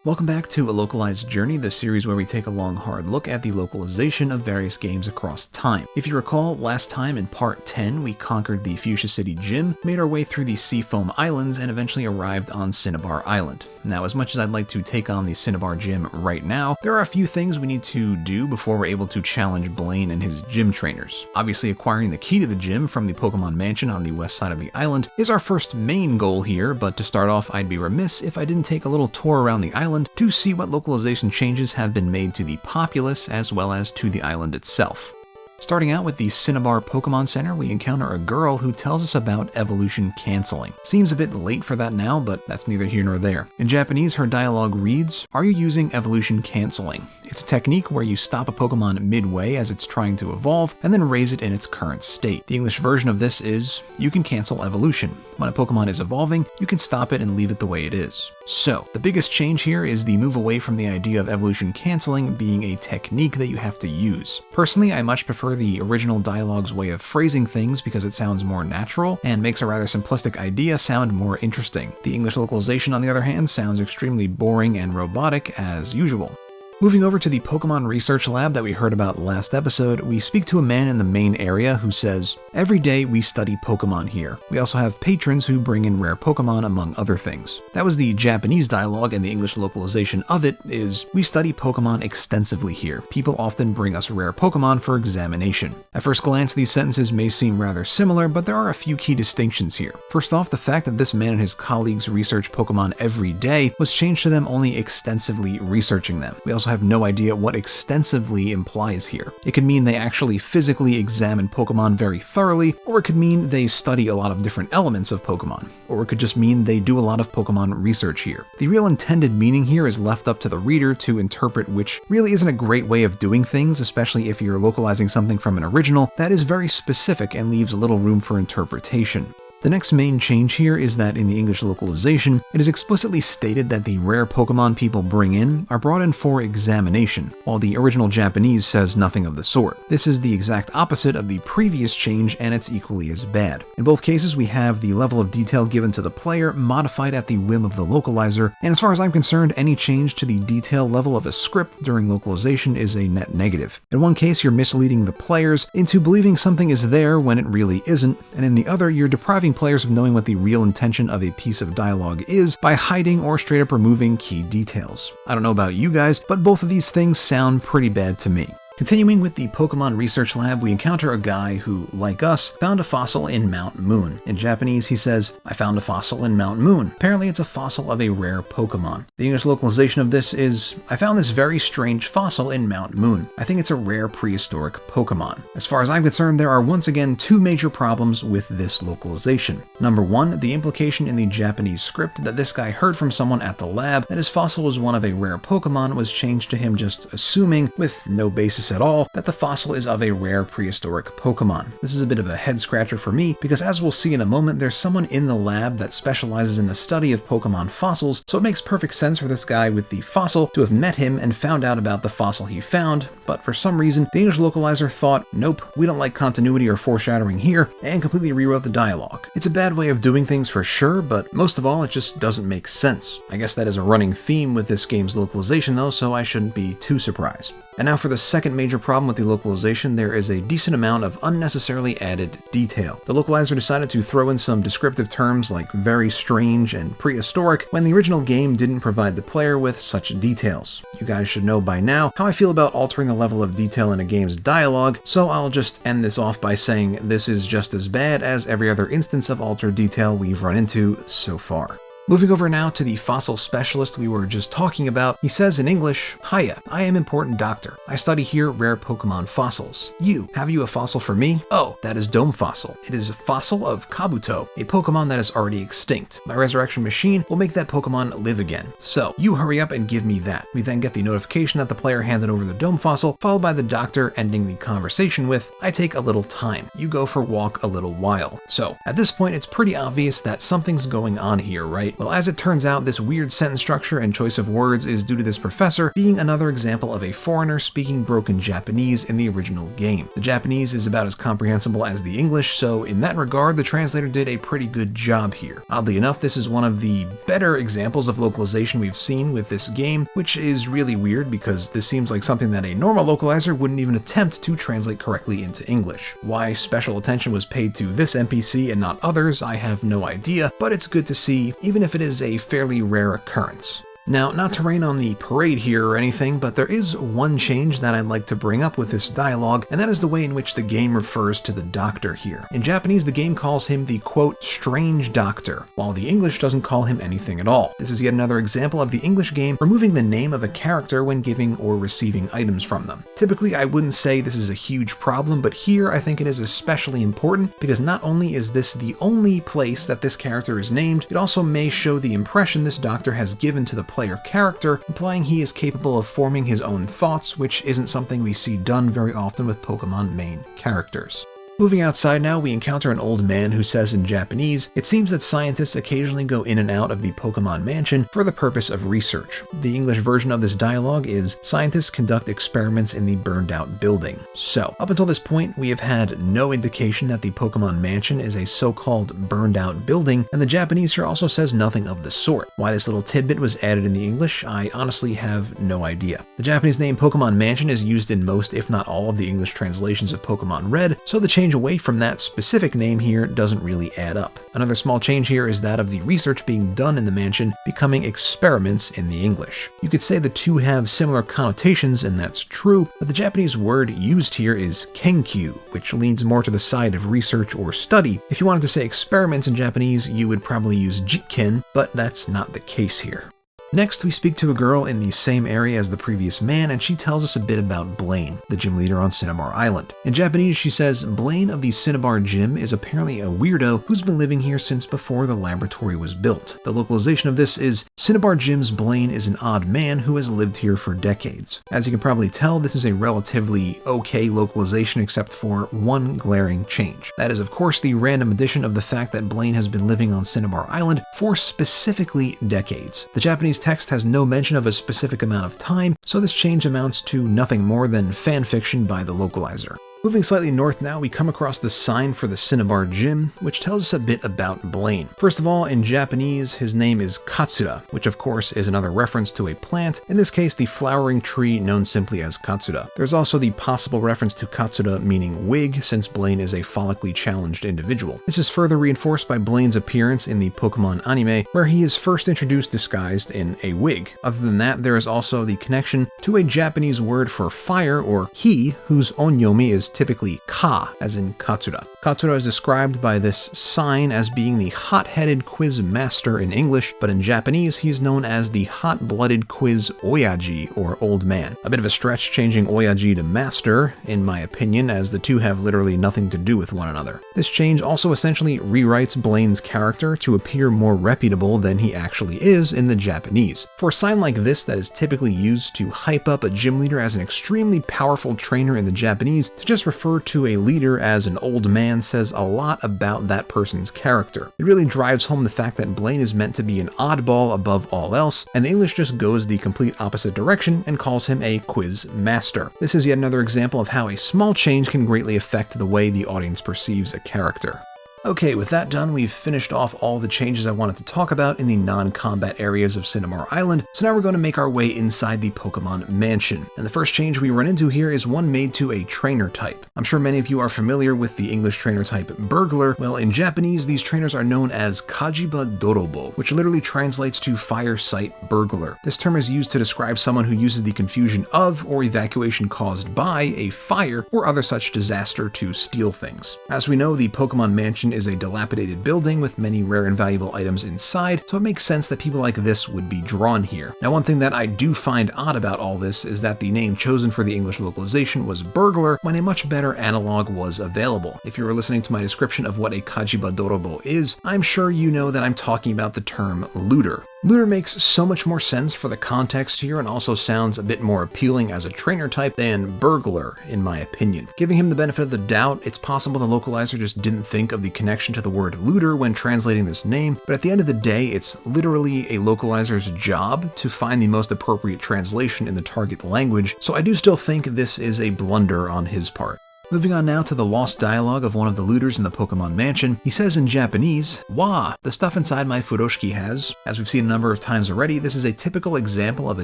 Welcome back to A Localized Journey, the series where we take a long, hard look at the localization of various games across time. If you recall, last time in part 10, we conquered the Fuchsia City Gym, made our way through the Seafoam Islands, and eventually arrived on Cinnabar Island. Now, as much as I'd like to take on the Cinnabar Gym right now, there are a few things we need to do before we're able to challenge Blaine and his gym trainers. Obviously, acquiring the key to the gym from the Pokemon Mansion on the west side of the island is our first main goal here, but to start off, I'd be remiss if I didn't take a little tour around the island to see what localization changes have been made to the populace as well as to the island itself. Starting out with the Cinnabar Pokemon Center, we encounter a girl who tells us about evolution canceling. Seems a bit late for that now, but that's neither here nor there. In Japanese, her dialogue reads, "Are you using evolution canceling? It's a technique where you stop a Pokemon midway as it's trying to evolve and then raise it in its current state." The English version of this is, you can cancel evolution. When a Pokemon is evolving, you can stop it and leave it the way it is. So, the biggest change here is the move away from the idea of evolution canceling being a technique that you have to use. Personally, I much prefer the original dialogue's way of phrasing things because it sounds more natural and makes a rather simplistic idea sound more interesting. The English localization, on the other hand, sounds extremely boring and robotic as usual. Moving over to the Pokemon Research Lab that we heard about last episode, we speak to a man in the main area who says, "Every day we study Pokemon here. We also have patrons who bring in rare Pokemon among other things." That was the Japanese dialogue, and the English localization of it is, "We study Pokemon extensively here. People often bring us rare Pokemon for examination." At first glance, these sentences may seem rather similar, but there are a few key distinctions here. First off, the fact that this man and his colleagues research Pokemon every day was changed to them only extensively researching them. We also have no idea what extensively implies here. It could mean they actually physically examine Pokemon very thoroughly, or it could mean they study a lot of different elements of Pokemon, or it could just mean they do a lot of Pokemon research here. The real intended meaning here is left up to the reader to interpret, which really isn't a great way of doing things, especially if you're localizing something from an original that is very specific and leaves little room for interpretation. The next main change here is that in the English localization, it is explicitly stated that the rare Pokemon people bring in are brought in for examination, while the original Japanese says nothing of the sort. This is the exact opposite of the previous change, and it's equally as bad. In both cases, we have the level of detail given to the player modified at the whim of the localizer, and as far as I'm concerned, any change to the detail level of a script during localization is a net negative. In one case, you're misleading the players into believing something is there when it really isn't, and in the other, you're depriving players of knowing what the real intention of a piece of dialogue is by hiding or straight up removing key details. I don't know about you guys, but both of these things sound pretty bad to me. Continuing with the Pokemon Research Lab, we encounter a guy who, like us, found a fossil in Mount Moon. In Japanese, he says, "I found a fossil in Mount Moon." Apparently, it's a fossil of a rare Pokemon. The English localization of this is, "I found this very strange fossil in Mount Moon. I think it's a rare prehistoric Pokemon." As far as I'm concerned, there are once again two major problems with this localization. Number one, the implication in the Japanese script that this guy heard from someone at the lab that his fossil was one of a rare Pokemon was changed to him just assuming, with no basis at all, that the fossil is of a rare prehistoric Pokemon. This is a bit of a head scratcher for me because, as we'll see in a moment, there's someone in the lab that specializes in the study of Pokemon fossils, so it makes perfect sense for this guy with the fossil to have met him and found out about the fossil he found, but for some reason, the English localizer thought, nope, we don't like continuity or foreshadowing here, and completely rewrote the dialogue. It's a bad way of doing things for sure, but most of all, it just doesn't make sense. I guess that is a running theme with this game's localization though, so I shouldn't be too surprised. And now for the second major problem with the localization, there is a decent amount of unnecessarily added detail. The localizer decided to throw in some descriptive terms like very strange and prehistoric when the original game didn't provide the player with such details. You guys should know by now how I feel about altering the level of detail in a game's dialogue, so I'll just end this off by saying this is just as bad as every other instance of altered detail we've run into so far. Moving over now to the fossil specialist we were just talking about, he says in English, "Hiya, I am important doctor. I study here rare Pokemon fossils. Have you a fossil for me? Oh, that is Dome Fossil. It is a fossil of Kabuto, a Pokemon that is already extinct. My resurrection machine will make that Pokemon live again. So, you hurry up and give me that." We then get the notification that the player handed over the Dome Fossil, followed by the doctor ending the conversation with, "I take a little time. You go for walk a little while." So, at this point, it's pretty obvious that something's going on here, right? Well, as it turns out, this weird sentence structure and choice of words is due to this professor being another example of a foreigner speaking broken Japanese in the original game. The Japanese is about as comprehensible as the English, so in that regard, the translator did a pretty good job here. Oddly enough, this is one of the better examples of localization we've seen with this game, which is really weird because this seems like something that a normal localizer wouldn't even attempt to translate correctly into English. Why special attention was paid to this NPC and not others, I have no idea, but it's good to see, even if it is a fairly rare occurrence. Now, not to rain on the parade here or anything, but there is one change that I'd like to bring up with this dialogue, and that is the way in which the game refers to the doctor here. In Japanese, the game calls him the, quote, strange doctor, while the English doesn't call him anything at all. This is yet another example of the English game removing the name of a character when giving or receiving items from them. Typically, I wouldn't say this is a huge problem, but here I think it is especially important because not only is this the only place that this character is named, it also may show the impression this doctor has given to the player character, implying he is capable of forming his own thoughts, which isn't something we see done very often with Pokemon main characters. Moving outside now, we encounter an old man who says in Japanese, it seems that scientists occasionally go in and out of the Pokemon Mansion for the purpose of research. The English version of this dialogue is, scientists conduct experiments in the burned out building. So, up until this point, we have had no indication that the Pokemon Mansion is a so-called burned out building, and the Japanese here also says nothing of the sort. Why this little tidbit was added in the English, I honestly have no idea. The Japanese name Pokemon Mansion is used in most, if not all, of the English translations of Pokemon Red, so the change away from that specific name here doesn't really add up. Another small change here is that of the research being done in the mansion becoming experiments in the English. You could say the two have similar connotations, and that's true, but the Japanese word used here is kenkyu, which leans more to the side of research or study. If you wanted to say experiments in Japanese, you would probably use jikken, but that's not the case here. Next, we speak to a girl in the same area as the previous man, and she tells us a bit about Blaine, the gym leader on Cinnabar Island. In Japanese, she says, Blaine of the Cinnabar Gym is apparently a weirdo who's been living here since before the laboratory was built. The localization of this is, Cinnabar Gym's Blaine is an odd man who has lived here for decades. As you can probably tell, this is a relatively okay localization except for one glaring change. That is, of course, the random addition of the fact that Blaine has been living on Cinnabar Island for specifically decades. The Japanese text has no mention of a specific amount of time, so this change amounts to nothing more than fan fiction by the localizer. Moving slightly north now, we come across the sign for the Cinnabar Gym, which tells us a bit about Blaine. First of all, in Japanese, his name is Katsura, which of course is another reference to a plant, in this case the flowering tree known simply as Katsura. There's also the possible reference to Katsura meaning wig, since Blaine is a follically challenged individual. This is further reinforced by Blaine's appearance in the Pokemon anime, where he is first introduced disguised in a wig. Other than that, there is also the connection to a Japanese word for fire, or hi, whose onyomi is typically ka, as in Katsura. Katsura is described by this sign as being the hot-headed quiz master in English, but in Japanese he is known as the hot-blooded quiz oyaji, or old man. A bit of a stretch changing oyaji to master, in my opinion, as the two have literally nothing to do with one another. This change also essentially rewrites Blaine's character to appear more reputable than he actually is in the Japanese. For a sign like this that is typically used to hype up a gym leader as an extremely powerful trainer in the Japanese, to just refer to a leader as an old man says a lot about that person's character. It really drives home the fact that Blaine is meant to be an oddball above all else, and the English just goes the complete opposite direction and calls him a quiz master. This is yet another example of how a small change can greatly affect the way the audience perceives a character. Okay, with that done, we've finished off all the changes I wanted to talk about in the non-combat areas of Cinnabar Island, so now we're going to make our way inside the Pokemon Mansion. And the first change we run into here is one made to a trainer type. I'm sure many of you are familiar with the English trainer type Burglar. Well, in Japanese, these trainers are known as Kajiba Dorobo, which literally translates to fire site burglar. This term is used to describe someone who uses the confusion of or evacuation caused by a fire or other such disaster to steal things. As we know, the Pokemon Mansion is a dilapidated building with many rare and valuable items inside, so it makes sense that people like this would be drawn here. Now, one thing that I do find odd about all this is that the name chosen for the English localization was Burglar when a much better analog was available. If you were listening to my description of what a Kajiba Dorobo is, I'm sure you know that I'm talking about the term looter. Looter makes so much more sense for the context here and also sounds a bit more appealing as a trainer type than Burglar, in my opinion. Giving him the benefit of the doubt, it's possible the localizer just didn't think of the connection to the word looter when translating this name, but at the end of the day, it's literally a localizer's job to find the most appropriate translation in the target language, so I do still think this is a blunder on his part. Moving on now to the lost dialogue of one of the looters in the Pokemon Mansion. He says in Japanese, "Wah, the stuff inside my furoshiki has." As we've seen a number of times already, this is a typical example of a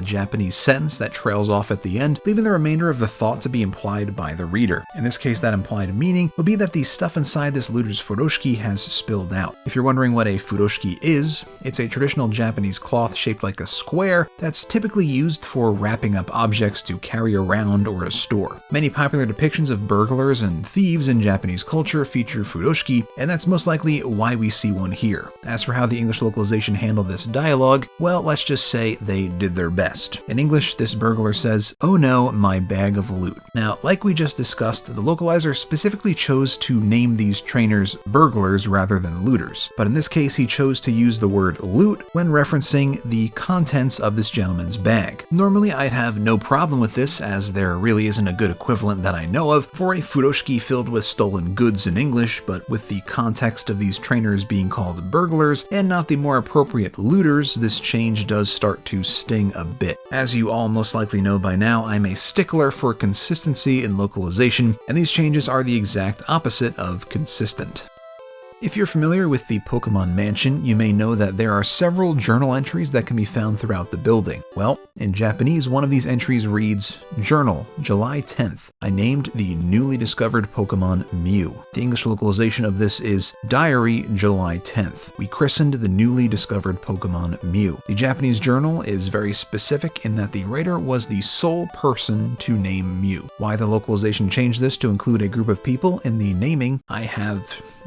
Japanese sentence that trails off at the end, leaving the remainder of the thought to be implied by the reader. In this case, that implied meaning would be that the stuff inside this looter's furoshiki has spilled out. If you're wondering what a furoshiki is, it's a traditional Japanese cloth shaped like a square that's typically used for wrapping up objects to carry around or store. Many popular depictions of burglars and thieves in Japanese culture feature furoshiki, and that's most likely why we see one here. As for how the English localization handled this dialogue, well, let's just say they did their best. In English, this burglar says, "Oh no, my bag of loot." Now, like we just discussed, the localizer specifically chose to name these trainers burglars rather than looters, but in this case he chose to use the word loot when referencing the contents of this gentleman's bag. Normally I'd have no problem with this, as there really isn't a good equivalent that I know of for a furoshiki filled with stolen goods in English, but with the context of these trainers being called burglars and not the more appropriate looters, this change does start to sting a bit. As you all most likely know by now, I'm a stickler for consistency in localization, and these changes are the exact opposite of consistent. If you're familiar with the Pokemon Mansion, you may know that there are several journal entries that can be found throughout the building. Well, in Japanese, one of these entries reads, "Journal, July 10th. I named the newly discovered Pokemon Mew." The English localization of this is Diary, July 10th. We christened the newly discovered Pokemon Mew. The Japanese journal is very specific in that the writer was the sole person to name Mew. Why the localization changed this to include a group of people in the naming, I have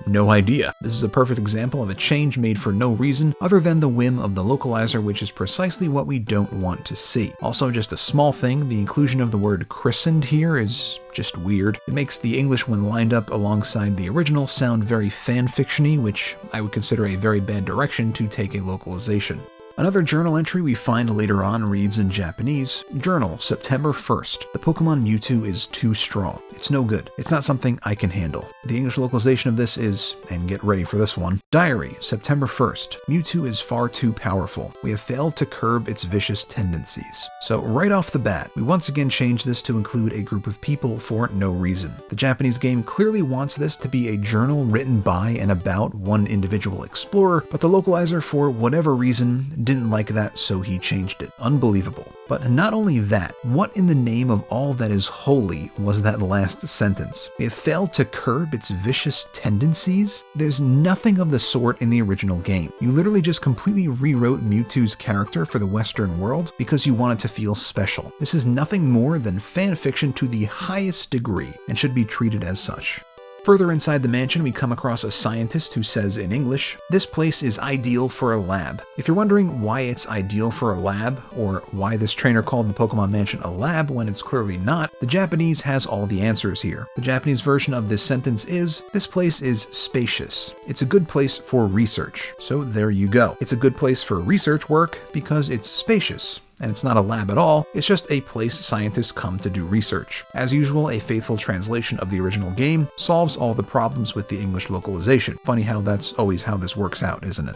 no idea. This is a perfect example of a change made for no reason other than the whim of the localizer, which is precisely what we don't want to see. Also, just a small thing, the inclusion of the word christened here is just weird. It makes the English when lined up alongside the original sound very fanfiction-y, which I would consider a very bad direction to take a localization. Another journal entry we find later on reads in Japanese, "Journal, September 1st. The Pokemon Mewtwo is too strong. It's no good. It's not something I can handle." The English localization of this is, and get ready for this one, "Diary, September 1st. Mewtwo is far too powerful. We have failed to curb its vicious tendencies." So right off the bat, we once again change this to include a group of people for no reason. The Japanese game clearly wants this to be a journal written by and about one individual explorer, but the localizer, for whatever reason, didn't like that, so he changed it. Unbelievable. But not only that, what in the name of all that is holy was that last sentence? "We have failed to curb its vicious tendencies?" There's nothing of the sort in the original game. You literally just completely rewrote Mewtwo's character for the Western world because you wanted to feel special. This is nothing more than fanfiction to the highest degree and should be treated as such. Further inside the mansion, we come across a scientist who says in English, "This place is ideal for a lab." If you're wondering why it's ideal for a lab, or why this trainer called the Pokemon Mansion a lab when it's clearly not, the Japanese has all the answers here. The Japanese version of this sentence is, "This place is spacious. It's a good place for research." So there you go. It's a good place for research work because it's spacious. And it's not a lab at all, it's just a place scientists come to do research. As usual, a faithful translation of the original game solves all the problems with the English localization. Funny how that's always how this works out, isn't it?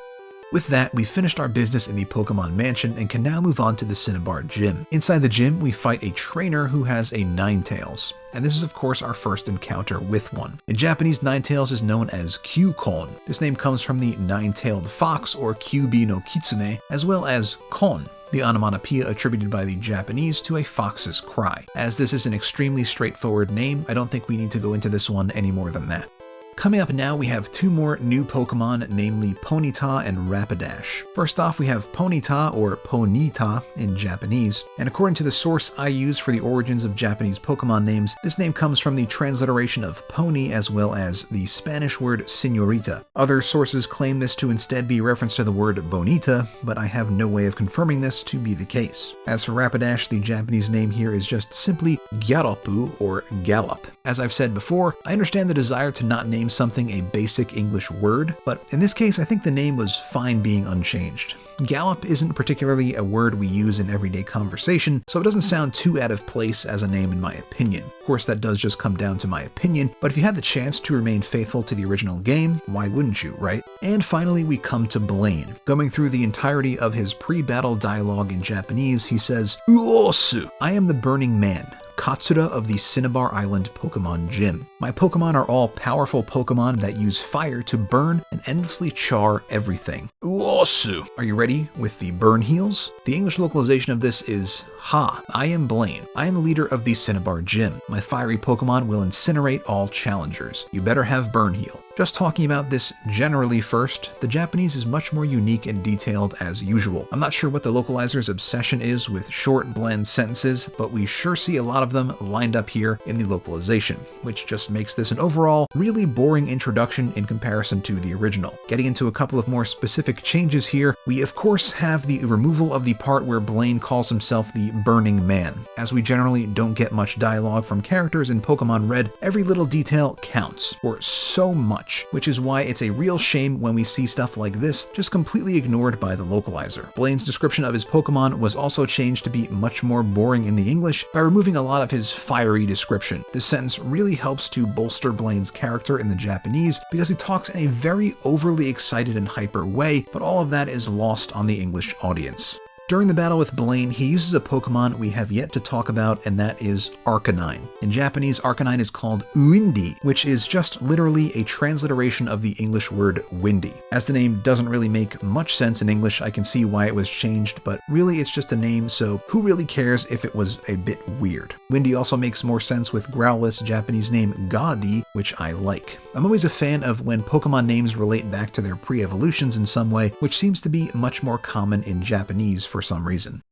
With that, we've finished our business in the Pokemon Mansion and can now move on to the Cinnabar Gym. Inside the gym, we fight a trainer who has a Ninetales. And this is of course our first encounter with one. In Japanese, Ninetales is known as Kyukon. This name comes from the nine-tailed fox, or Kyubi no Kitsune, as well as kon, the onomatopoeia attributed by the Japanese to a fox's cry. As this is an extremely straightforward name, I don't think we need to go into this one any more than that. Coming up now, we have two more new Pokemon, namely Ponyta and Rapidash. First off, we have Ponyta, or Ponyta in Japanese, and according to the source I use for the origins of Japanese Pokemon names, this name comes from the transliteration of pony as well as the Spanish word señorita. Other sources claim this to instead be reference to the word bonita, but I have no way of confirming this to be the case. As for Rapidash, the Japanese name here is just simply Gyaropu, or Gallop. As I've said before, I understand the desire to not name name something a basic English word, but in this case I think the name was fine being unchanged. Gallop isn't particularly a word we use in everyday conversation, so it doesn't sound too out of place as a name in my opinion. Of course, that does just come down to my opinion, but if you had the chance to remain faithful to the original game, why wouldn't you, right? And finally, we come to Blaine. Going through the entirety of his pre-battle dialogue in Japanese, he says, "Uosu, I am the Burning Man, Katsura of the Cinnabar Island Pokemon Gym. My Pokemon are all powerful Pokemon that use fire to burn and endlessly char everything. Uosu! Are you ready with the burn heals? The English localization of this is, Ha, I am Blaine. I am the leader of the Cinnabar Gym. My fiery Pokemon will incinerate all challengers. You better have burn heal. Just talking about this generally first, the Japanese is much more unique and detailed as usual. I'm not sure what the localizer's obsession is with short, bland sentences, but we sure see a lot of them lined up here in the localization, which just makes this an overall really boring introduction in comparison to the original. Getting into a couple of more specific changes here, we of course have the removal of the part where Blaine calls himself the Burning Man. As we generally don't get much dialogue from characters in Pokemon Red, every little detail counts, or so much, which is why it's a real shame when we see stuff like this just completely ignored by the localizer. Blaine's description of his Pokemon was also changed to be much more boring in the English by removing a lot of his fiery description. This sentence really helps to bolster Blaine's character in the Japanese because he talks in a very overly excited and hyper way, but all of that is lost on the English audience. During the battle with Blaine, he uses a Pokemon we have yet to talk about, and that is Arcanine. In Japanese, Arcanine is called Uindi, which is just literally a transliteration of the English word windy. As the name doesn't really make much sense in English, I can see why it was changed, but really it's just a name, so who really cares if it was a bit weird? Windy also makes more sense with Growlithe's Japanese name Gadi, which I like. I'm always a fan of when Pokemon names relate back to their pre-evolutions in some way, which seems to be much more common in Japanese for some reason.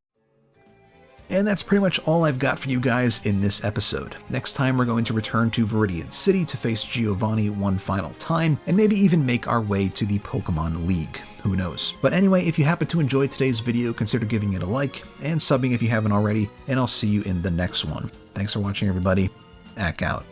And that's pretty much all I've got for you guys in this episode. Next time we're going to return to Viridian City to face Giovanni one final time, and maybe even make our way to the Pokemon League. Who knows? But anyway, if you happen to enjoy today's video, consider giving it a like, and subbing if you haven't already, and I'll see you in the next one. Thanks for watching everybody. Ack out.